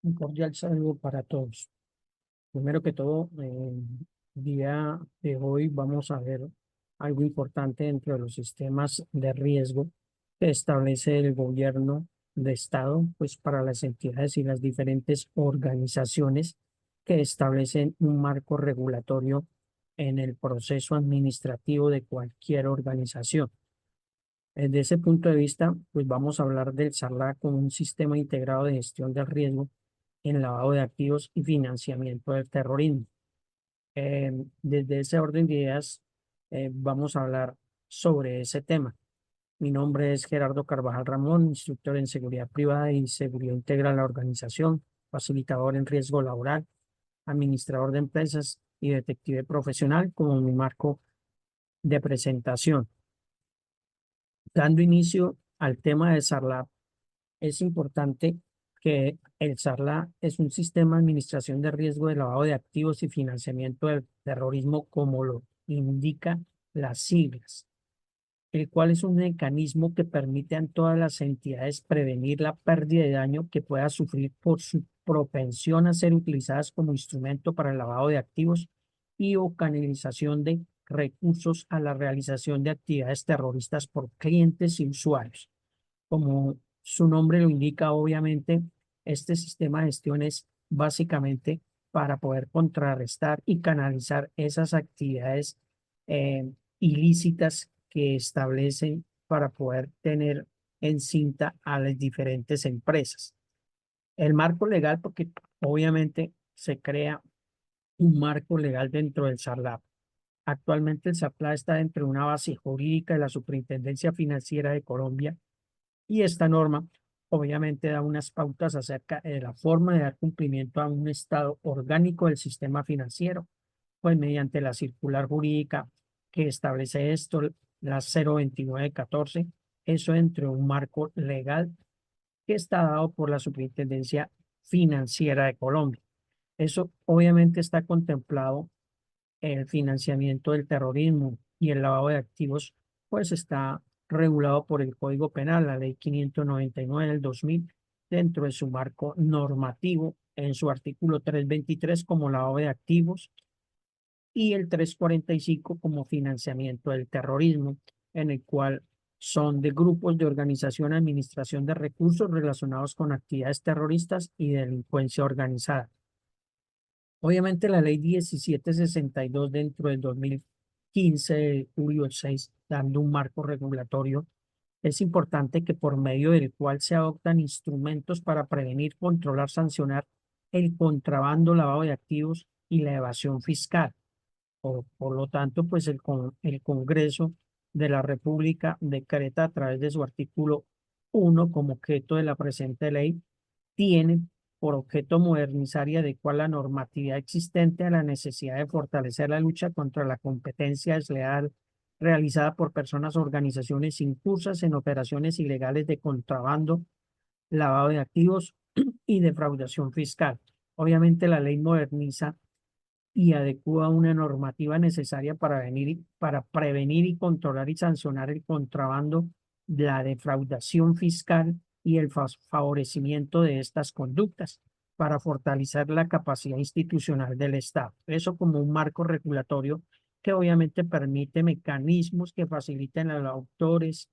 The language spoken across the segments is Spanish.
Un cordial saludo para todos. Primero que todo, el día de hoy vamos a ver algo importante dentro de los sistemas de riesgo que establece el gobierno de Estado, pues para las entidades y las diferentes organizaciones que establecen un marco regulatorio en el proceso administrativo de cualquier organización. Desde ese punto de vista, pues vamos a hablar del SARLA como un sistema integrado de gestión del riesgo en lavado de activos y financiamiento del terrorismo. Desde ese orden de ideas, vamos a hablar sobre ese tema. Mi nombre es Gerardo Carvajal Ramón, instructor en seguridad privada y seguridad integral de la organización, facilitador en riesgo laboral, administrador de empresas y detective profesional como mi marco de presentación. Dando inicio al tema de SARLAP, es importante que el SARLA es un sistema de administración de riesgo de lavado de activos y financiamiento del terrorismo, como lo indica las siglas, el cual es un mecanismo que permite a todas las entidades prevenir la pérdida de daño que pueda sufrir por su propensión a ser utilizadas como instrumento para el lavado de activos y o canalización de recursos a la realización de actividades terroristas por clientes y usuarios. Como su nombre lo indica, obviamente, este sistema de gestión es básicamente para poder contrarrestar y canalizar esas actividades ilícitas que establecen para poder tener en cinta a las diferentes empresas. El marco legal, porque obviamente se crea un marco legal dentro del SARLAP. Actualmente el SARLAP está dentro de una base jurídica de la Superintendencia Financiera de Colombia y esta norma obviamente da unas pautas acerca de la forma de dar cumplimiento a un estado orgánico del sistema financiero, pues mediante la circular jurídica que establece esto, la 02914, eso entre un marco legal que está dado por la Superintendencia Financiera de Colombia. Eso obviamente está contemplado el financiamiento del terrorismo y el lavado de activos, pues está regulado por el Código Penal, la Ley 599 del 2000, dentro de su marco normativo, en su artículo 323 como lavado de activos y el 345 como financiamiento del terrorismo, en el cual son de grupos de organización, administración de recursos relacionados con actividades terroristas y delincuencia organizada. Obviamente la ley 1762 dentro del 2015, de julio 6, dando un marco regulatorio, es importante que por medio del cual se adoptan instrumentos para prevenir, controlar, sancionar el contrabando, lavado de activos y la evasión fiscal. Por lo tanto, pues el Congreso de la República decreta a través de su artículo 1 como objeto de la presente ley, tiene por objeto modernizar y adecuar la normatividad existente a la necesidad de fortalecer la lucha contra la competencia desleal realizada por personas o organizaciones incursas en operaciones ilegales de contrabando, lavado de activos y defraudación fiscal. Obviamente la ley moderniza y adecúa una normativa necesaria para prevenir y controlar y sancionar el contrabando, la defraudación fiscal y el favorecimiento de estas conductas para fortalecer la capacidad institucional del Estado. Eso como un marco regulatorio que obviamente permite mecanismos que faciliten a los autores,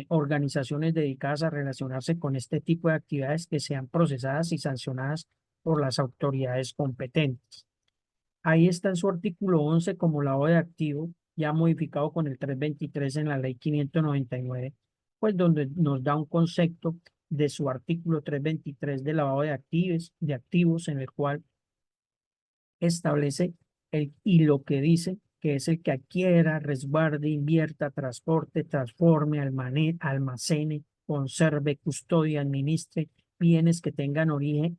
organizaciones dedicadas a relacionarse con este tipo de actividades que sean procesadas y sancionadas por las autoridades competentes. Ahí está en su artículo 11 como lavado de activo, ya modificado con el 323 en la ley 599, pues donde nos da un concepto de su artículo 323 de lavado de activos, en el cual establece y lo que dice que es el que adquiera, resguarde, invierta, transporte, transforme, almacene, conserve, custodie, administre bienes que tengan origen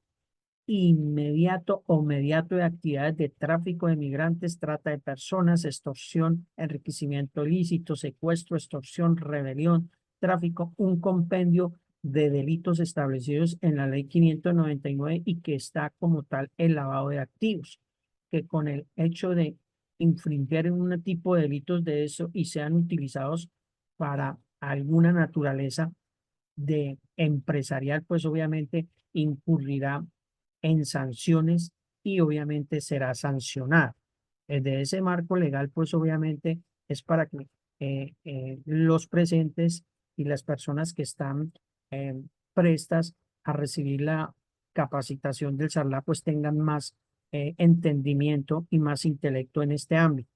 inmediato o mediato de actividades de tráfico de migrantes, trata de personas, extorsión, enriquecimiento ilícito, secuestro, extorsión, rebelión, tráfico, un compendio de delitos establecidos en la ley 599 y que está como tal el lavado de activos, que con el hecho de infringir un tipo de delitos de eso y sean utilizados para alguna naturaleza de empresarial, pues obviamente incurrirá en sanciones y obviamente será sancionada. Desde ese marco legal, pues obviamente es para que los presentes y las personas que están eh, prestas a recibir la capacitación del SARLA, pues tengan más entendimiento y más intelecto en este ámbito.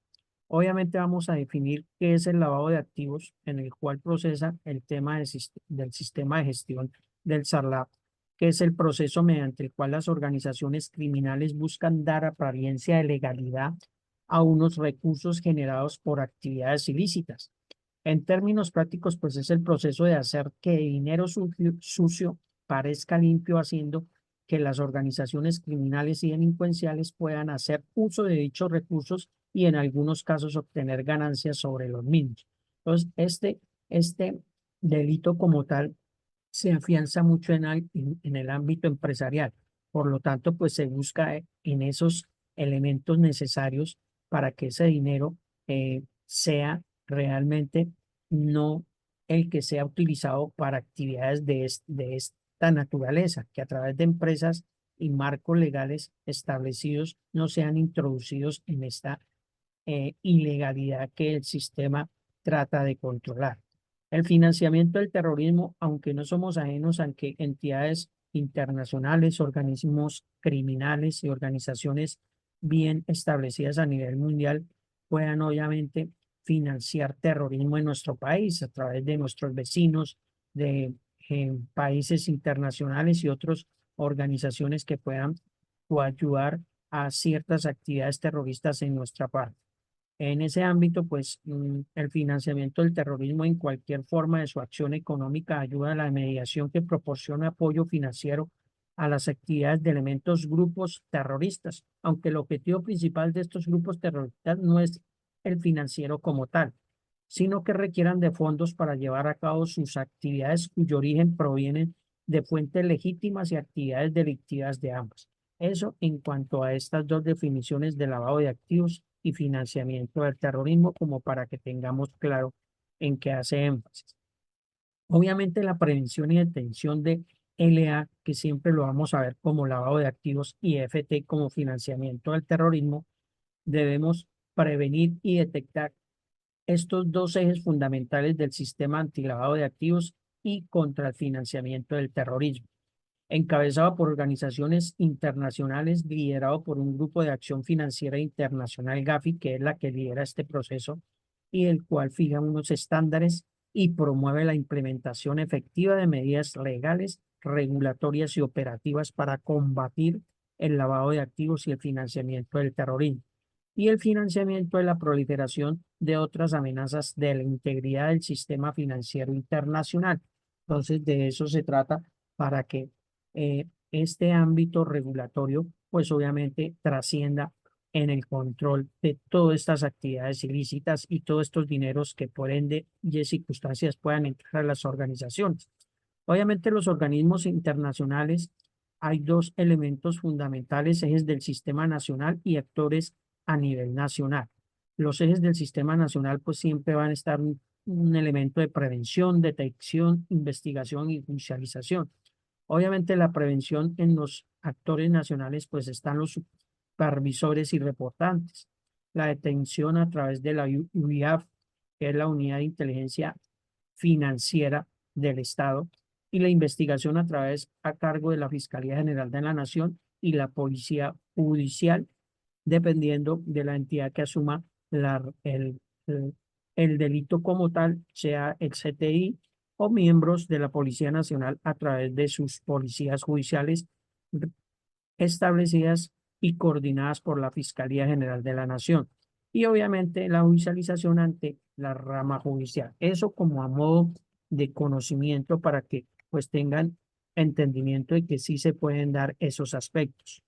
Obviamente vamos a definir qué es el lavado de activos, en el cual procesa el tema del sistema de gestión del SARLAP, que es el proceso mediante el cual las organizaciones criminales buscan dar apariencia de legalidad a unos recursos generados por actividades ilícitas. En términos prácticos, pues es el proceso de hacer que dinero sucio parezca limpio, haciendo que las organizaciones criminales y delincuenciales puedan hacer uso de dichos recursos y en algunos casos obtener ganancias sobre los mismos. Entonces, este delito como tal se afianza mucho en el ámbito empresarial. Por lo tanto, pues se busca en esos elementos necesarios para que ese dinero sea realmente no el que sea utilizado para actividades de esta naturaleza, que a través de empresas y marcos legales establecidos no sean introducidos en esta ilegalidad que el sistema trata de controlar. El financiamiento del terrorismo, aunque no somos ajenos a que entidades internacionales, organismos criminales y organizaciones bien establecidas a nivel mundial puedan obviamente financiar terrorismo en nuestro país a través de nuestros vecinos, de países internacionales y otras organizaciones que puedan ayudar a ciertas actividades terroristas en nuestra parte. En ese ámbito, pues el financiamiento del terrorismo en cualquier forma de su acción económica ayuda a la mediación que proporciona apoyo financiero a las actividades de elementos grupos terroristas, aunque el objetivo principal de estos grupos terroristas no es el financiero como tal, sino que requieran de fondos para llevar a cabo sus actividades cuyo origen provienen de fuentes legítimas y actividades delictivas de ambas. Eso en cuanto a estas dos definiciones de lavado de activos y financiamiento del terrorismo, como para que tengamos claro en qué hace énfasis. Obviamente la prevención y detención de LA, que siempre lo vamos a ver como lavado de activos, y FT como financiamiento del terrorismo, debemos prevenir y detectar estos dos ejes fundamentales del sistema antilavado de activos y contra el financiamiento del terrorismo, encabezado por organizaciones internacionales, liderado por un grupo de acción financiera internacional, GAFI, que es la que lidera este proceso y el cual fija unos estándares y promueve la implementación efectiva de medidas legales, regulatorias y operativas para combatir el lavado de activos y el financiamiento del terrorismo y el financiamiento de la proliferación de otras amenazas de la integridad del sistema financiero internacional. Entonces, de eso se trata para que este ámbito regulatorio, pues obviamente trascienda en el control de todas estas actividades ilícitas y todos estos dineros que por ende y circunstancias puedan entrar a las organizaciones. Obviamente los organismos internacionales, hay dos elementos fundamentales, ejes del sistema nacional y actores a nivel nacional. Los ejes del sistema nacional pues siempre van a estar un elemento de prevención, detección, investigación y judicialización. Obviamente la prevención en los actores nacionales pues están los supervisores y reportantes. La detención a través de la UIAF, que es la Unidad de Inteligencia Financiera del Estado, y la investigación a cargo de la Fiscalía General de la Nación y la Policía Judicial, dependiendo de la entidad que asuma el, el delito como tal, sea el CTI o miembros de la Policía Nacional a través de sus policías judiciales establecidas y coordinadas por la Fiscalía General de la Nación. Y obviamente la judicialización ante la rama judicial. Eso como a modo de conocimiento para que pues tengan entendimiento de que sí se pueden dar esos aspectos.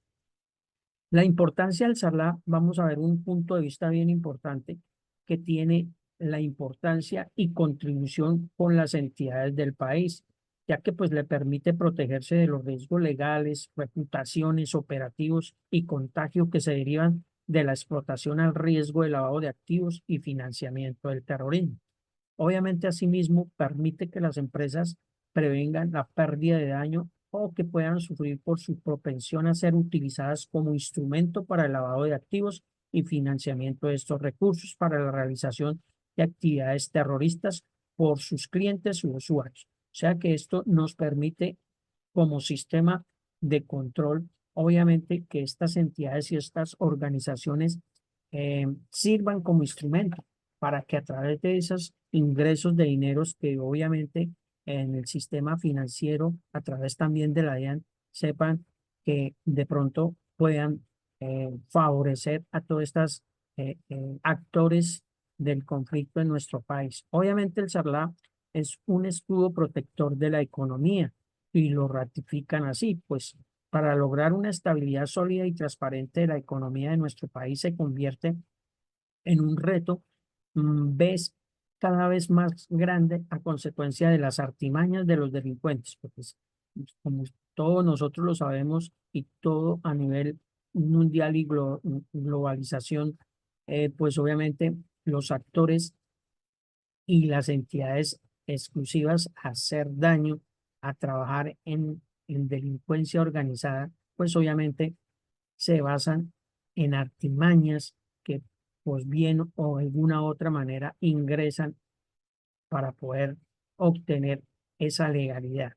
La importancia del SARLAP, vamos a ver un punto de vista bien importante que tiene la importancia y contribución con las entidades del país, ya que pues le permite protegerse de los riesgos legales, reputaciones, operativos y contagios que se derivan de la explotación al riesgo de lavado de activos y financiamiento del terrorismo. Obviamente, asimismo, permite que las empresas prevengan la pérdida de daño o que puedan sufrir por su propensión a ser utilizadas como instrumento para el lavado de activos y financiamiento de estos recursos para la realización de actividades terroristas por sus clientes u usuarios. O sea que esto nos permite como sistema de control, obviamente, que estas entidades y estas organizaciones sirvan como instrumento para que a través de esos ingresos de dineros que obviamente en el sistema financiero, a través también de la DIAN, sepan que de pronto puedan favorecer a todos estos actores del conflicto en nuestro país. Obviamente el SARLA es un escudo protector de la economía y lo ratifican así, pues para lograr una estabilidad sólida y transparente de la economía de nuestro país se convierte en un reto ves cada vez más grande a consecuencia de las artimañas de los delincuentes, porque como todos nosotros lo sabemos y todo a nivel mundial y globalización, pues obviamente los actores y las entidades exclusivas a hacer daño, a trabajar en delincuencia organizada, pues obviamente se basan en artimañas que, pues bien o de alguna otra manera, ingresan para poder obtener esa legalidad.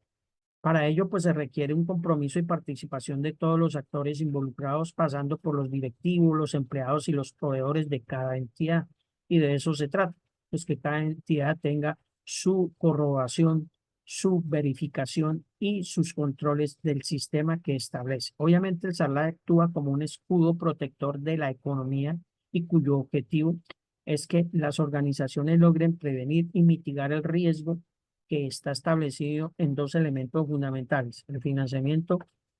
Para ello, pues se requiere un compromiso y participación de todos los actores involucrados, pasando por los directivos, los empleados y los proveedores de cada entidad. Y de eso se trata, pues que cada entidad tenga su corroboración, su verificación y sus controles del sistema que establece. Obviamente, el SARLA actúa como un escudo protector de la economía y cuyo objetivo es que las organizaciones logren prevenir y mitigar el riesgo que está establecido en dos elementos fundamentales, el financiamiento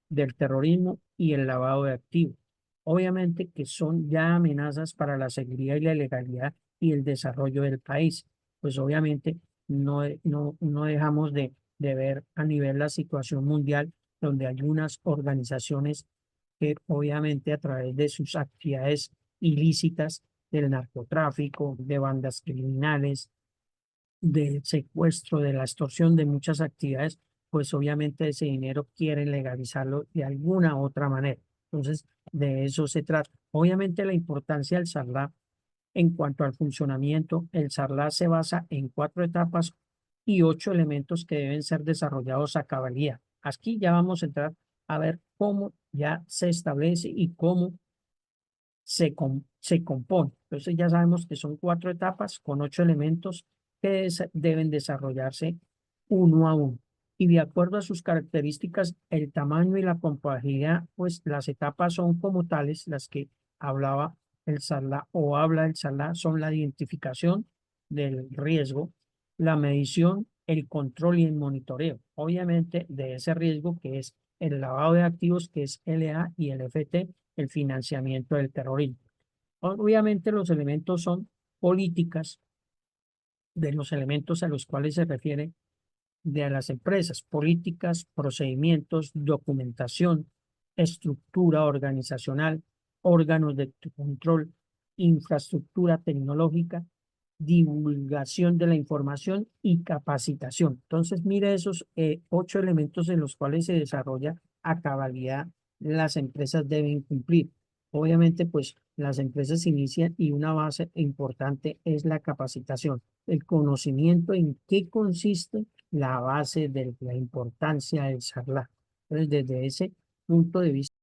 del terrorismo y el lavado de activos. Obviamente que son ya amenazas para la seguridad y la legalidad y el desarrollo del país. Pues obviamente no dejamos de ver a nivel la situación mundial donde hay unas organizaciones que obviamente a través de sus actividades ilícitas del narcotráfico, de bandas criminales, del secuestro, de la extorsión, de muchas actividades, pues obviamente ese dinero quieren legalizarlo de alguna otra manera. Entonces, de eso se trata. Obviamente la importancia del SARLA en cuanto al funcionamiento, el SARLA se basa en 4 etapas y 8 elementos que deben ser desarrollados a cabalidad. Aquí ya vamos a entrar a ver cómo ya se establece y cómo se compone. Entonces ya sabemos que son 4 etapas con 8 elementos que deben desarrollarse uno a uno. Y de acuerdo a sus características, el tamaño y la complejidad, pues las etapas son como tales, las que hablaba el SARLA o habla el SARLA, son la identificación del riesgo, la medición, el control y el monitoreo. Obviamente de ese riesgo que es el lavado de activos, que es LA y el FT, el financiamiento del terrorismo. Obviamente los elementos son políticas de los elementos a los cuales se refiere de las empresas, políticas, procedimientos, documentación, estructura organizacional, órganos de control, infraestructura tecnológica, divulgación de la información y capacitación. Entonces, mire esos 8 elementos en los cuales se desarrolla a cabalidad las empresas deben cumplir. Obviamente, pues las empresas inician y una base importante es la capacitación, el conocimiento en qué consiste la base de la importancia del SARLA. Entonces, desde ese punto de vista,